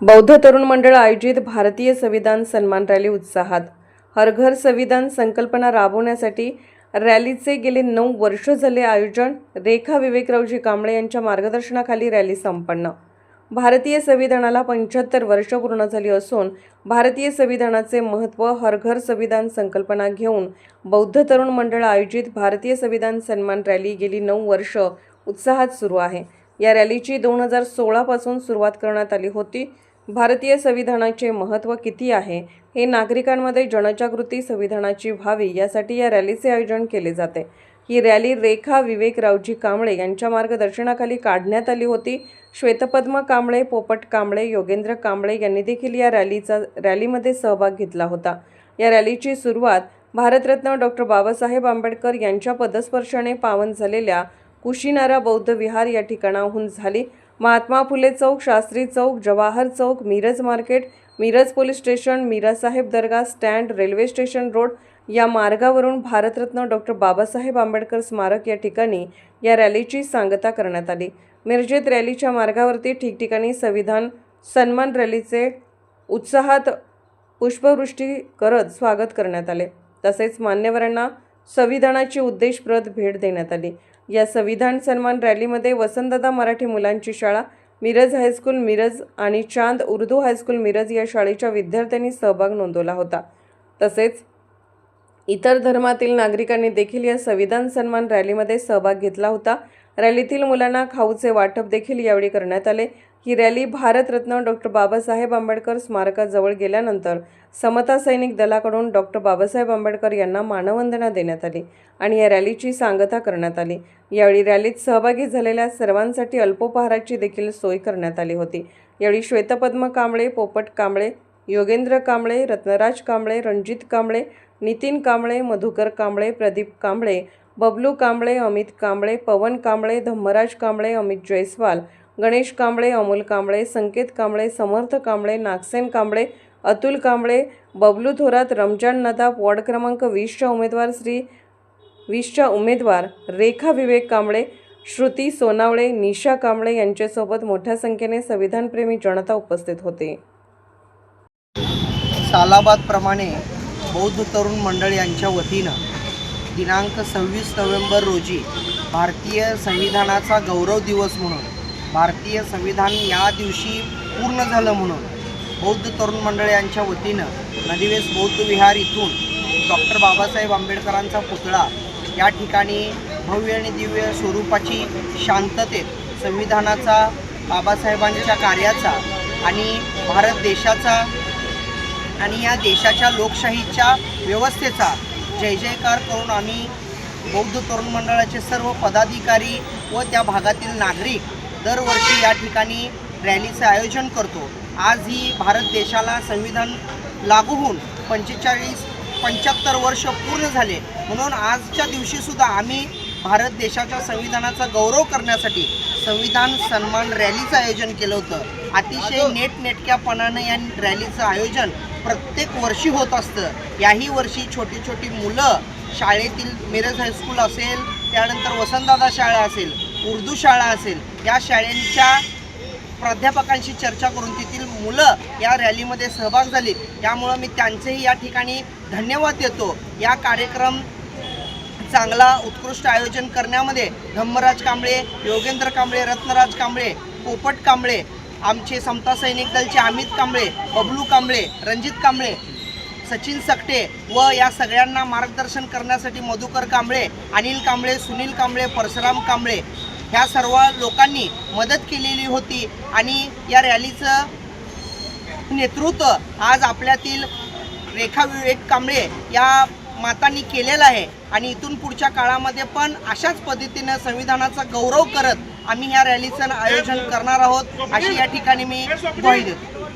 बौद्ध तरुण मंडळ आयोजित भारतीय संविधान सन्मान रॅली उत्साहात. हर घर संविधान संकल्पना राबवण्यासाठी रॅलीचे गेले 9 वर्ष झाले आयोजन. रेखा विवेकरावजी कांबळे यांच्या मार्गदर्शनाखाली रॅली संपन्न. भारतीय संविधानाला 75 वर्ष पूर्ण झाली असून भारतीय संविधानाचे महत्त्व हर घर संविधान संकल्पना घेऊन बौद्ध तरुण मंडळ आयोजित भारतीय संविधान सन्मान रॅली गेली 9 वर्ष उत्साहात सुरू आहे. या रॅलीची 2016 पासून सुरुवात करण्यात आली होती. भारतीय संविधानाचे महत्त्व किती आहे हे नागरिकांमध्ये जनजागृती संविधानाची व्हावी यासाठी या रॅलीचे आयोजन केले जाते. ही रॅली रेखा विवेकरावजी कांबळे यांच्या मार्गदर्शनाखाली काढण्यात आली होती. श्वेतपद्म कांबळे, पोपट कांबळे, योगेंद्र कांबळे यांनी देखील या रॅलीमध्ये सहभाग घेतला होता. या रॅलीची सुरुवात भारतरत्न डॉक्टर बाबासाहेब आंबेडकर यांच्या पदस्पर्शाने पावन झालेल्या कुशीनारा बौद्ध विहार या ठिकाणाहून झाली. Mahatma Phule Chowk, Shastri Chowk, Jawahar Chowk, Miraj market, Miraj police station, Mirasaheb Dargah stand, railway station road या मार्गावरून भारतरत्न डॉक्टर बाबासाहेब आंबेडकर स्मारक या ठिकाणी या रॅलीची सांगता करण्यात आली. मिरजेत रॅलीच्या मार्गावरती ठिकठिकाणी संविधान सन्मान रॅलीचे उत्साहात पुष्पवृष्टी करत स्वागत करण्यात आले. तसेच मान्यवरांना संविधानाची उद्देशप्रद भेट देण्यात आली. या संविधान सन्मान रॅलीमध्ये वसंतदादा मराठी मुलांची शाळा, मिरज हायस्कूल मिरज आणि चांद उर्दू हायस्कूल मिरज या शाळेच्या विद्यार्थ्यांनी सहभाग नोंदवला होता. तसेच इतर धर्मातील नागरिकांनी देखील या संविधान सन्मान रॅलीमध्ये सहभाग घेतला होता. रॅलीतील मुलांना खाऊचे वाटप देखील यावेळी करण्यात आले. ही रॅली भारतरत्न डॉक्टर बाबासाहेब आंबेडकर स्मारकाजवळ गेल्यानंतर समता सैनिक दलाकडून डॉक्टर बाबासाहेब आंबेडकर यांना मानवंदना देण्यात आली आणि या रॅलीची सांगता करण्यात आली. यावेळी रॅलीत सहभागी झालेल्या सर्वांसाठी अल्पोपहाराची देखील सोय करण्यात आली होती. यावेळी श्वेतपद्म कांबळे, पोपट कांबळे, योगेंद्र कांबळे, रत्नराज कांबळे, रणजित कांबळे, नितीन कांबळे, मधुकर कांबळे, प्रदीप कांबळे, बबलू कांबळे, अमित कांबळे, पवन कांबळे, धम्मराज कांबळे, अमित जयस्वाल, गणेश कांबळे, अमोल कांबळे, संकेत कांबळे, समर्थ कांबळे, नागसेन कांबळे, अतुल कांबळे, बबलू थोरात, रमजान नदाब, वॉर्ड क्रमांक 20च्या उमेदवार रेखा विवेक कांबळे, श्रुती सोनावळे, निशा कांबळे यांच्यासोबत मोठ्या संख्येने संविधानप्रेमी जनता उपस्थित होते. सालाबादप्रमाणे बौद्ध तरुण मंडळ यांच्या वतीनं दिनांक 26 नोव्हेंबर रोजी भारतीय संविधानाचा गौरव दिवस म्हणून, भारतीय संविधान या दिवशी पूर्ण झालं म्हणून बौद्ध तरुण मंडळ यांच्या वतीनं नदीवेस बौद्ध विहार इथून डॉक्टर बाबासाहेब आंबेडकरांचा पुतळा या ठिकाणी भव्य आणि दिव्य स्वरूपाची शांततेत संविधानाचा, बाबासाहेबांच्या कार्याचा आणि भारत देशाचा आणि या देशाच्या लोकशाहीच्या व्यवस्थेचा जय जयकार करून आम्ही बौद्ध तरुण मंडळाचे सर्व पदाधिकारी व त्या भागातील नागरिक दरवर्षी या ठिकाणी रॅलीचं आयोजन करतो. आज ही भारत देशाला संविधान लागू होऊन 75 वर्ष पूर्ण झाले, म्हणून आजच्या दिवशीसुद्धा आम्ही भारत देशाच्या संविधानाचा गौरव करण्यासाठी संविधान सन्मान रॅलीचं आयोजन केलं होतं. अतिशय नेटनेटक्यापणानं या रॅलीचं आयोजन प्रत्येक वर्षी होत असतं. याही वर्षी छोटी छोटी मुलं शाळेतील मिरज हायस्कूल असेल, त्यानंतर वसंतदादा शाळा असेल, उर्दू शाळा असेल, या शाळांच्या प्राध्यापकांशी चर्चा करून तेथील मुलं या रॅलीमध्ये सहभाग झाले. त्यामुळं मी त्यांचेही या ठिकाणी धन्यवाद देतो. या कार्यक्रम चांगला उत्कृष्ट आयोजन करण्यामध्ये धम्मराज कांबळे, योगेंद्र कांबळे, रत्नराज कांबळे, पोपट कांबळे, आमचे समता सैनिक दलचे अमित कांबळे, बबलू कांबळे, रणजित कांबळे, सचिन सकटे व या सगळ्यांना मार्गदर्शन करण्यासाठी मधुकर कांबळे, अनिल कांबळे, सुनील कांबळे, परशुराम कांबळे ह्या सर्व लोकांनी मदत केलेली होती. आणि या रॅलीचं नेतृत्व आज आपल्यातील रेखा विवेक कांबळे या मातांनी केलेलं आहे. आणि इथून पुढच्या काळामध्ये पण अशाच पद्धतीनं संविधानाचा गौरव करत आम्ही ह्या रॅलीचं आयोजन करणार आहोत, अशी या ठिकाणी मी ग्वाही देतो.